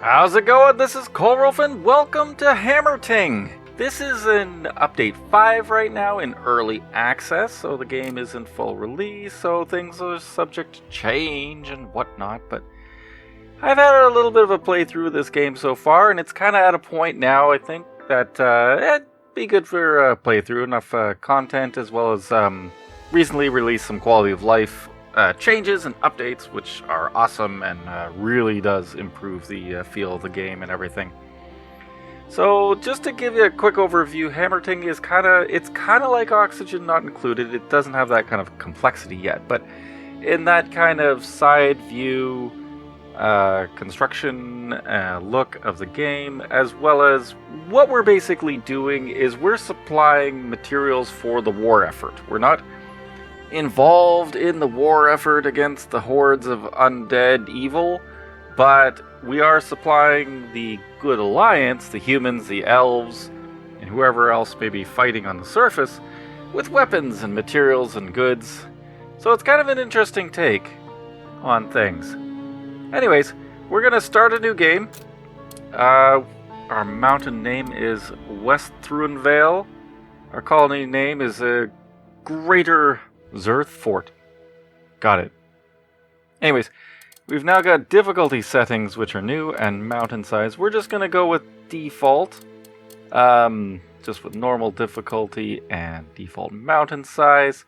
How's it going? This is Kolrolf and welcome to Hammerting! This is in update 5 right now in early access, so the game is in full release, so things are subject to change and whatnot, but I've had a little bit of a playthrough of this game so far, and it's kind of at a point now, I think, that it'd be good for a playthrough, enough content as well as recently released some quality of life changes and updates, which are awesome and really does improve the feel of the game and everything. So just to give you a quick overview, Hammerting is kind of like Oxygen Not Included. It doesn't have that kind of complexity yet, but in that kind of side view construction look of the game, as well as what we're basically doing is we're supplying materials for the war effort. We're not involved in the war effort against the hordes of undead evil, but we are supplying the Good Alliance, the humans, the elves, and whoever else may be fighting on the surface, with weapons and materials and goods. So it's kind of an interesting take on things. Anyways, we're going to start a new game. Our mountain name is West Thruenvale. Our colony name is Greater Zerth Fort. Got it. Anyways, we've now got difficulty settings which are new and mountain size. We're just going to go with default. Just with normal difficulty and default mountain size.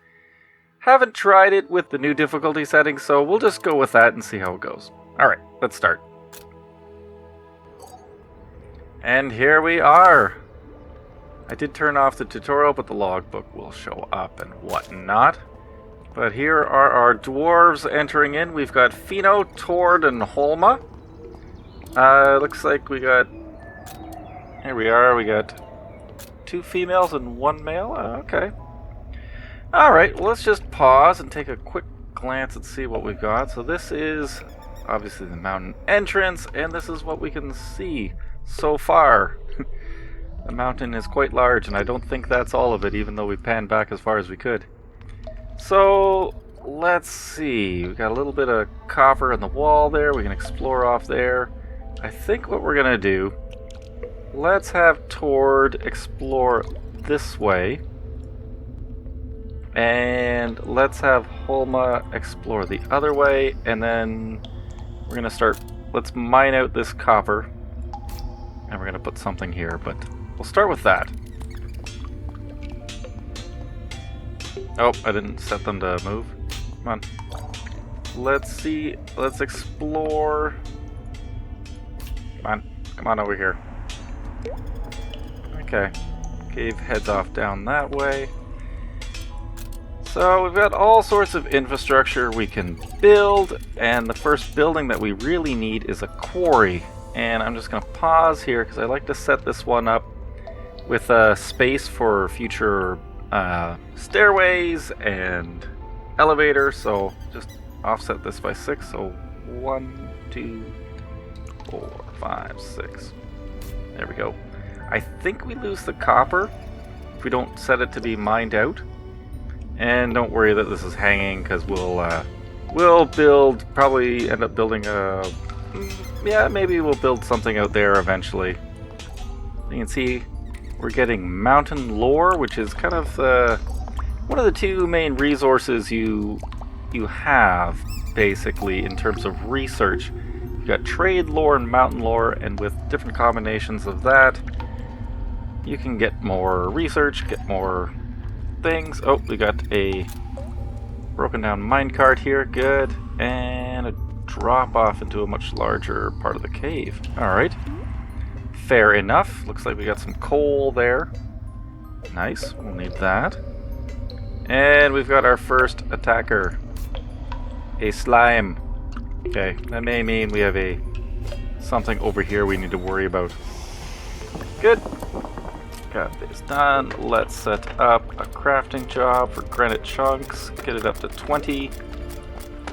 Haven't tried it with the new difficulty settings, so we'll just go with that and see how it goes. Alright, let's start. And here we are. I did turn off the tutorial, but the logbook will show up and whatnot. But here are our dwarves entering in. We've got Fino, Tord, and Holma. Looks like we got... Here we are. We got 2 females and 1 male. Okay. Alright, well, let's just pause and take a quick glance and see what we've got. So this is obviously the mountain entrance, and this is what we can see so far. The mountain is quite large, and I don't think that's all of it, even though we panned back as far as we could. So, let's see. We've got a little bit of copper in the wall there. We can explore off there. I think what we're going to do, let's have Tord explore this way. And let's have Holma explore the other way. And then we're going to start, let's mine out this copper. And we're going to put something here, but we'll start with that. Oh, I didn't set them to move. Come on. Let's see. Let's explore. Come on over here. Okay. Cave heads off down that way. So we've got all sorts of infrastructure we can build, and the first building that we really need is a quarry. And I'm just going to pause here because I like to set this one up with a space for future stairways and elevator, so just offset this by 6. So 1, 2, 4, 5, 6. There we go. I think we lose the copper if we don't set it to be mined out. And don't worry that this is hanging, because we'll build, probably end up building a, yeah, maybe we'll build something out there eventually. You can see we're getting mountain lore, which is kind of one of the 2 main resources you have, basically, in terms of research. You've got trade lore and mountain lore, and with different combinations of that, you can get more research, get more things. Oh, we got a broken down minecart here, good, and a drop off into a much larger part of the cave. Alright. Fair enough. Looks like we got some coal there. Nice. We'll need that. And we've got our first attacker. A slime. Okay. That may mean we have something over here we need to worry about. Good. Got this done. Let's set up a crafting job for granite chunks. Get it up to 20.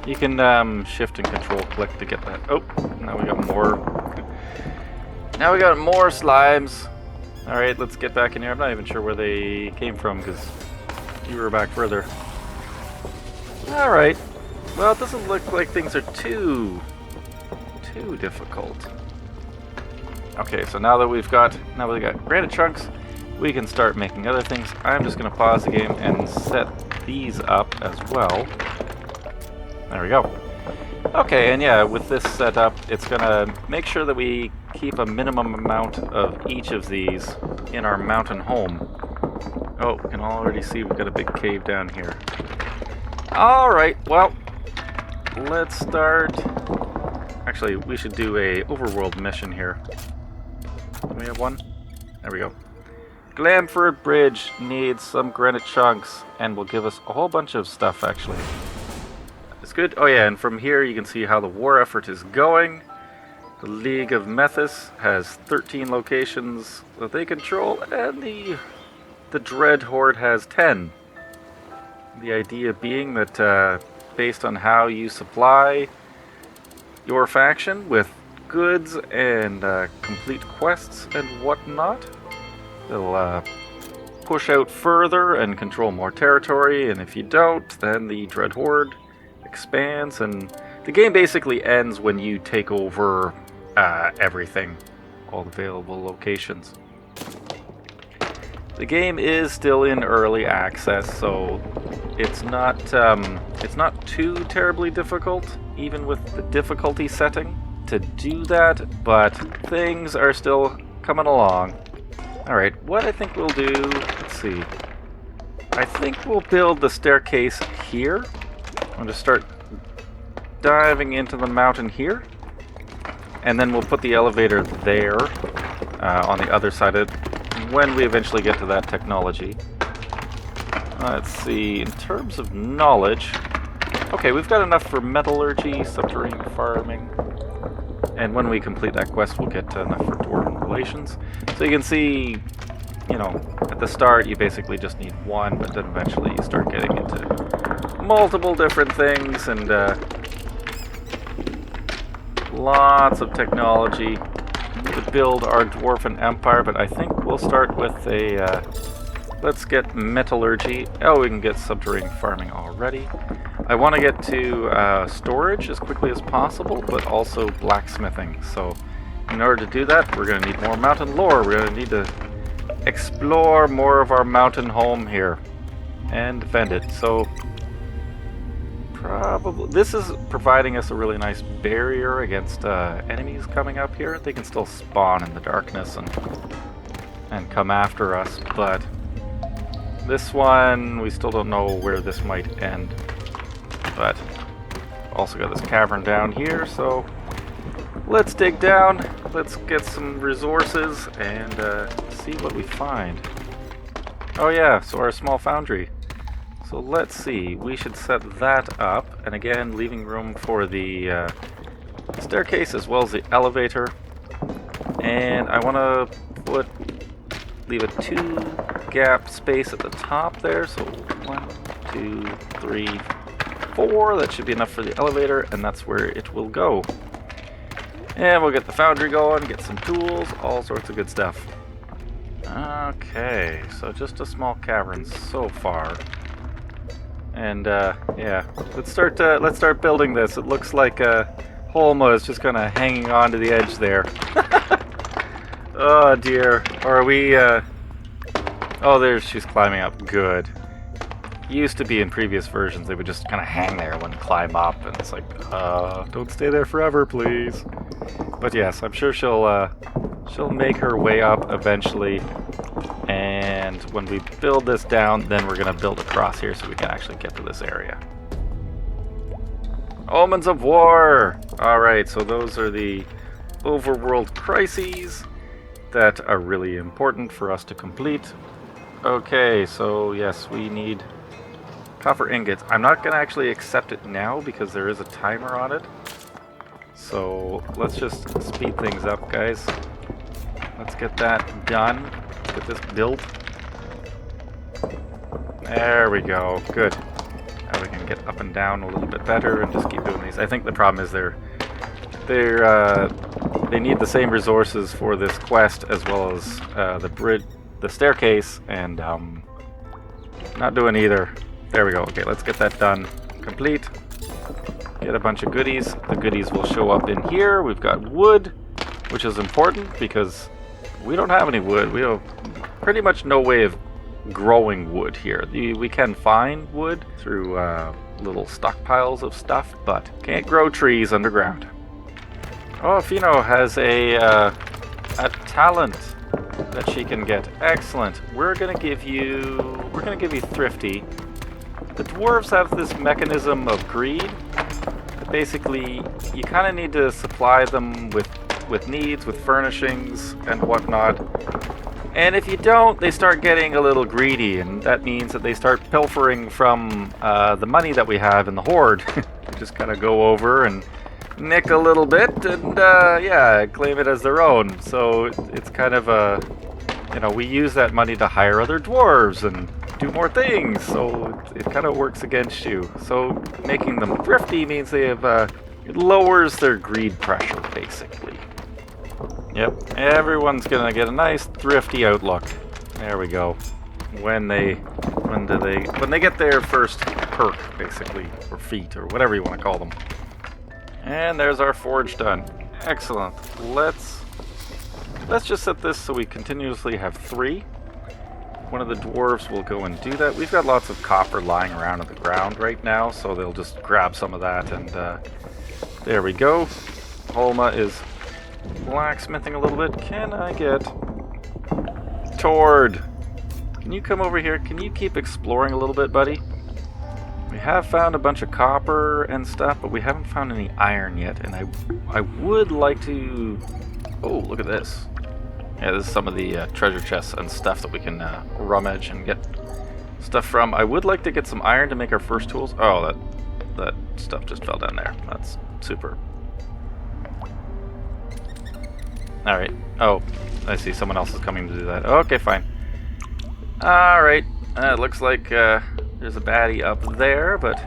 You can shift and control click to get that. Oh, now we got more. Now we got more slimes. Alright, let's get back in here. I'm not even sure where they came from because you were back further. Alright. Well, it doesn't look like things are too difficult. Okay, so now that we've got granite chunks, we can start making other things. I'm just going to pause the game and set these up as well. There we go. Okay, and yeah, with this setup, it's going to make sure that we keep a minimum amount of each of these in our mountain home. Oh, we can already see we've got a big cave down here. Alright, well, let's start. Actually, we should do a overworld mission here. Do we have one? There we go. Glamford Bridge needs some granite chunks and will give us a whole bunch of stuff, actually. It's good. Oh yeah, and from here you can see how the war effort is going. The League of Methys has 13 locations that they control, and the Dread Horde has 10. The idea being that based on how you supply your faction with goods and complete quests and whatnot, they'll push out further and control more territory, and if you don't, then the Dread Horde expands, and the game basically ends when you take over everything, all available locations. The game is still in early access, so it's not too terribly difficult, even with the difficulty setting, to do that, but things are still coming along. Alright, what I think we'll do, let's see. I think we'll build the staircase here. I'm going to start diving into the mountain here. And then we'll put the elevator there, on the other side of it, when we eventually get to that technology. Let's see, in terms of knowledge... Okay, we've got enough for metallurgy, subterranean farming, and when we complete that quest we'll get enough for dwarven relations. So you can see, you know, at the start you basically just need one, but then eventually you start getting into multiple different things, and lots of technology to build our dwarven empire, but I think we'll start with a... let's get metallurgy. Oh, we can get subterranean farming already. I want to get to storage as quickly as possible, but also blacksmithing. So in order to do that, we're going to need more mountain lore. We're going to need to explore more of our mountain home here and defend it. So probably this is providing us a really nice barrier against enemies coming up here. They can still spawn in the darkness and come after us, but this one, we still don't know where this might end. But also got this cavern down here, so let's dig down, let's get some resources, and see what we find. Oh yeah, so our small foundry. So let's see, we should set that up, and again, leaving room for the staircase as well as the elevator. And I want to leave a 2-gap space at the top there, so 1, 2, 3, 4, that should be enough for the elevator, and that's where it will go. And we'll get the foundry going, get some tools, all sorts of good stuff. Okay, so just a small cavern so far. And yeah, let's start building this. It looks like Holma is just kind of hanging on to the edge there. Oh dear. Or are we oh, there's, she's climbing up. Good. Used to be in previous versions, they would just kind of hang there when climb up, and it's like, don't stay there forever, please. But yes, I'm sure she'll make her way up eventually, and when we build this down, then we're gonna build across here so we can actually get to this area. Omens of War! Alright, so those are the overworld crises that are really important for us to complete. Okay, so yes, we need copper ingots. I'm not going to actually accept it now because there is a timer on it. So let's just speed things up, guys. Let's get that done. Let's get this built. There we go. Good. Now we can get up and down a little bit better and just keep doing these. I think the problem is they need the same resources for this quest as well as the bridge, the staircase, and not doing either. There we go. Okay, let's get that done. Complete. Get a bunch of goodies. The goodies will show up in here. We've got wood. which is important because we don't have any wood. We have pretty much no way of growing wood here. We can find wood through little stockpiles of stuff, but can't grow trees underground. Oh, Fino has a talent that she can get. Excellent. We're gonna give you thrifty. The dwarves have this mechanism of greed. Basically, you kind of need to supply them with needs, with furnishings and whatnot. And if you don't, they start getting a little greedy, and that means that they start pilfering from the money that we have in the hoard. They just kind of go over and nick a little bit and, yeah, claim it as their own. So it's kind of a, you know, we use that money to hire other dwarves and do more things, so it kind of works against you. So making them thrifty means they have, it lowers their greed pressure, basically. Yep, everyone's gonna get a nice thrifty outlook. There we go. When they get their first perk, basically, or feat, or whatever you want to call them. And there's our forge done. Excellent. Let's just set this so we continuously have 3. One of the dwarves will go and do that. We've got lots of copper lying around on the ground right now, so they'll just grab some of that, and there we go. Holma is blacksmithing a little bit. Can I get Tord? Can you come over here? Can you keep exploring a little bit, buddy? We have found a bunch of copper and stuff, but we haven't found any iron yet, and I would like to... Oh, look at this. Yeah, this is some of the treasure chests and stuff that we can rummage and get stuff from. I would like to get some iron to make our first tools. Oh, that stuff just fell down there. That's super. Alright. Oh, I see someone else is coming to do that. Okay, fine. Alright. It looks like there's a baddie up there, but...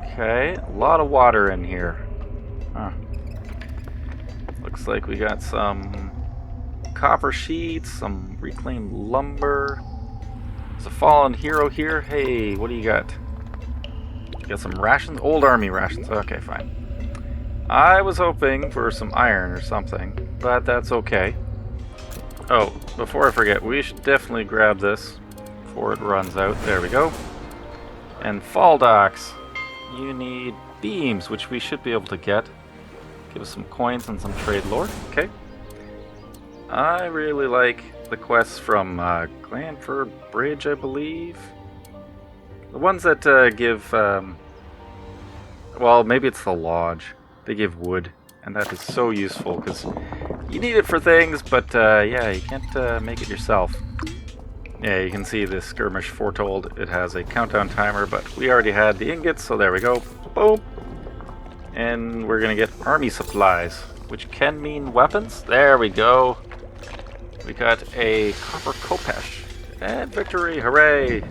Okay, a lot of water in here. Huh. Looks like we got some copper sheets, some reclaimed lumber. There's a fallen hero here. Hey, what do you got? You got some rations? Old army rations. Okay, fine. I was hoping for some iron or something, but that's okay. Oh, before I forget, we should definitely grab this before it runs out. There we go. And fall docks. You need beams, which we should be able to get. Give us some coins and some trade lore. Okay. I really like the quests from Glanford Bridge, I believe. The ones that give... well, maybe it's the Lodge. They give wood, and that is so useful, because you need it for things, but yeah, you can't make it yourself. Yeah, you can see this skirmish foretold. It has a countdown timer, but we already had the ingots, so there we go. Boom! And we're going to get army supplies, which can mean weapons. There we go. We got a copper kopesh. And victory, hooray!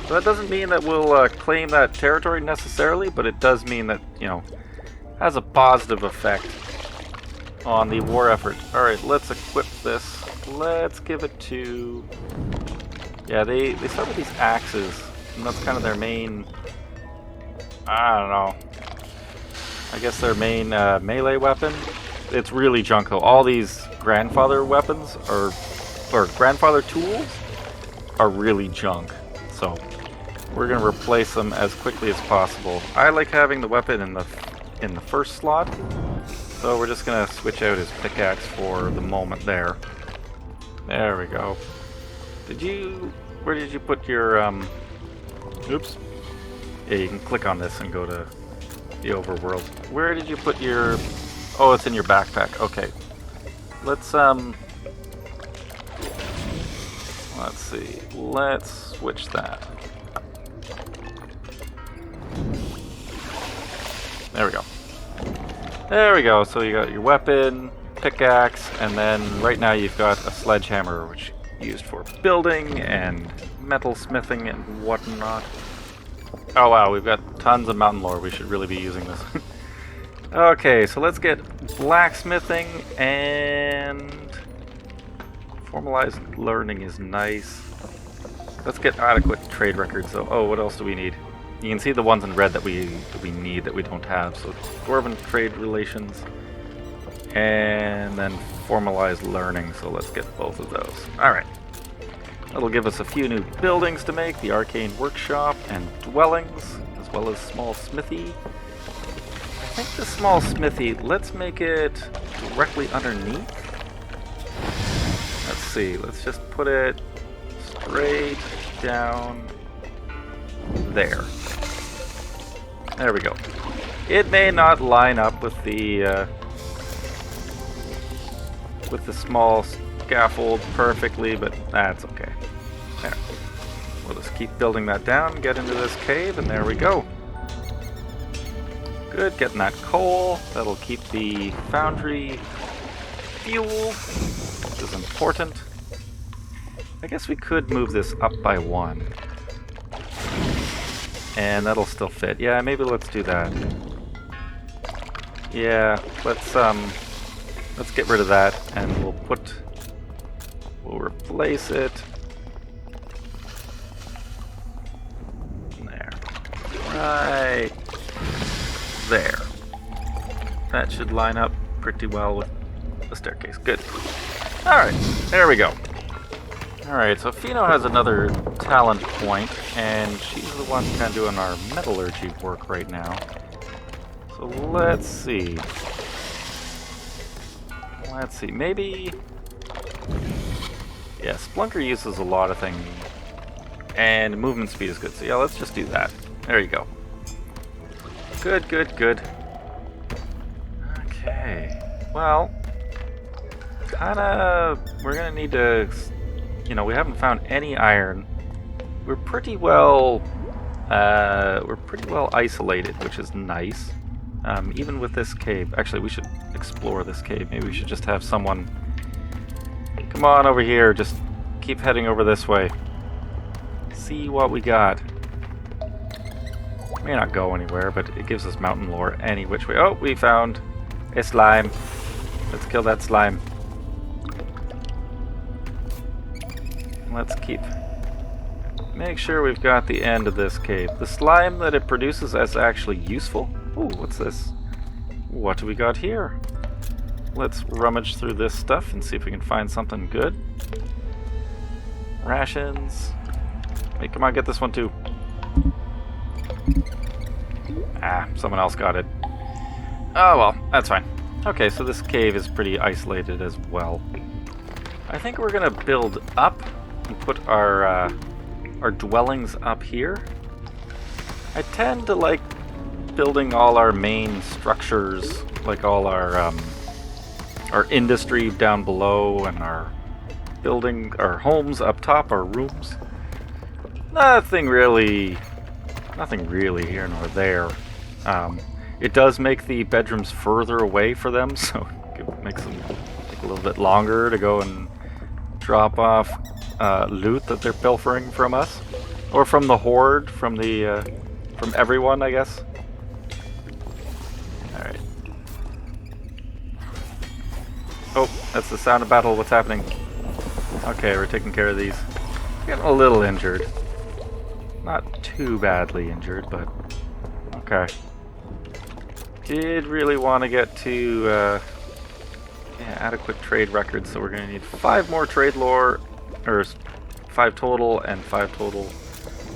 So that doesn't mean that we'll claim that territory necessarily, but it does mean that, you know, has a positive effect on the war effort. Alright, let's equip this. Let's give it to... Yeah, they start with these axes, and that's kind of their main... I don't know. I guess their main melee weapon. It's really junk though. All these grandfather weapons, or grandfather tools, are really junk. So, we're going to replace them as quickly as possible. I like having the weapon in the first slot, so we're just gonna switch out his pickaxe for the moment there. There we go. Where did you put your, oops. Yeah, you can click on this and go to the overworld. Where did you put your, oh, it's in your backpack. Okay. Let's see. Let's switch that. There we go. There we go. So you got your weapon, pickaxe, and then right now you've got a sledgehammer, which is used for building and metal smithing and whatnot. Oh wow, we've got tons of mountain lore. We should really be using this. Okay, so let's get blacksmithing, and formalized learning is nice. Let's get adequate trade records though. Oh, what else do we need? You can see the ones in red that we need that we don't have. So dwarven trade relations, and then formalized learning, so let's get both of those. Alright. That'll give us a few new buildings to make, the arcane workshop and dwellings, as well as small smithy. I think the small smithy, let's make it directly underneath. Let's see, let's just put it straight down there. There we go. It may not line up with the small scaffold perfectly, but that's okay. There. We'll just keep building that down, get into this cave, and there we go. Good, getting that coal. That'll keep the foundry fuel, which is important. I guess we could move this up by 1. And that'll still fit. Yeah, maybe let's do that. Yeah, let's get rid of that, and we'll replace it. There. Right there. That should line up pretty well with the staircase. Good. Alright, there we go. Alright, so Fino has another talent point, and she's the one kind of doing our metallurgy work right now. So let's see. Let's see, maybe... Yeah, Splunker uses a lot of things, and movement speed is good, so yeah, let's just do that. There you go. Good, good, good. Okay, well, we're gonna need to, we haven't found any iron. We're pretty well isolated, which is nice. Even with this cave. Actually, we should explore this cave. Maybe we should just have someone... Come on over here. Just keep heading over this way. See what we got. May not go anywhere, but it gives us mountain lore any which way. Oh, we found a slime. Let's kill that slime. Let's make sure we've got the end of this cave. The slime that it produces is actually useful. Ooh, what's this? What do we got here? Let's rummage through this stuff and see if we can find something good. Rations. Hey, come on, get this one too. Ah, someone else got it. Oh well, that's fine. Okay, so this cave is pretty isolated as well. I think we're gonna build up and put our dwellings up here. I tend to like building all our main structures, like all our industry down below, and our homes up top, our rooms. Nothing really here nor there. It does make the bedrooms further away for them, so it makes them take a little bit longer to go and drop off loot that they're pilfering from us, or from the horde, from everyone, I guess. All right. Oh, that's the sound of battle. What's happening? Okay, we're taking care of these. Getting a little injured. Not too badly injured, but okay. Did really want to get to adequate trade records, so we're going to need 5 more trade lore, or 5 total and 5 total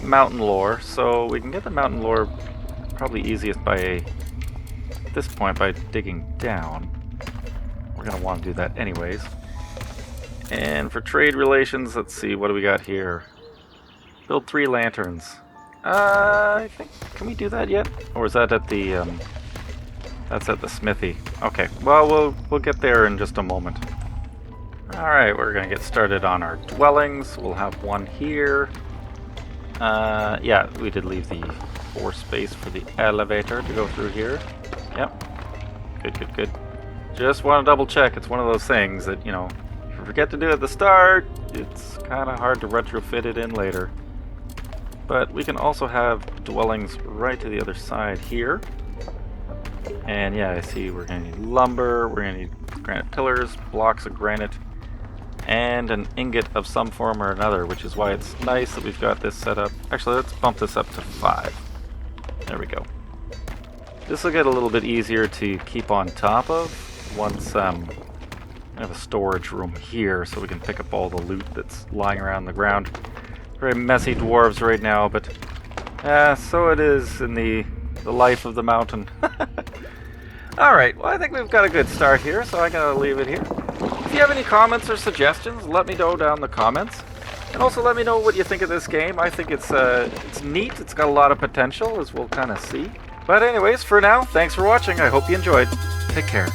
mountain lore. So we can get the mountain lore probably easiest at this point by digging down. We're going to want to do that anyways. And for trade relations, let's see, what do we got here? Build 3 lanterns. I think, can we do that yet? Or is that at the, that's at the smithy. Okay, well, we'll get there in just a moment. Alright, we're going to get started on our dwellings. We'll have one here. Yeah, we did leave the 4 space for the elevator to go through here. Yep. Good, good, good. Just want to double check. It's one of those things that, if you forget to do at the start, it's kind of hard to retrofit it in later. But we can also have dwellings right to the other side here. And yeah, I see we're going to need lumber, we're going to need granite pillars, blocks of granite, and an ingot of some form or another, which is why it's nice that we've got this set up. Actually, let's bump this up to 5. There we go. This will get a little bit easier to keep on top of. once I have a storage room here so we can pick up all the loot that's lying around the ground. Very messy dwarves right now, but so it is in the life of the mountain. Alright, well I think we've got a good start here, so I'm going to leave it here. If you have any comments or suggestions, let me know down in the comments. And also let me know what you think of this game. I think it's neat, it's got a lot of potential, as we'll kind of see. But anyways, for now, thanks for watching, I hope you enjoyed. Take care.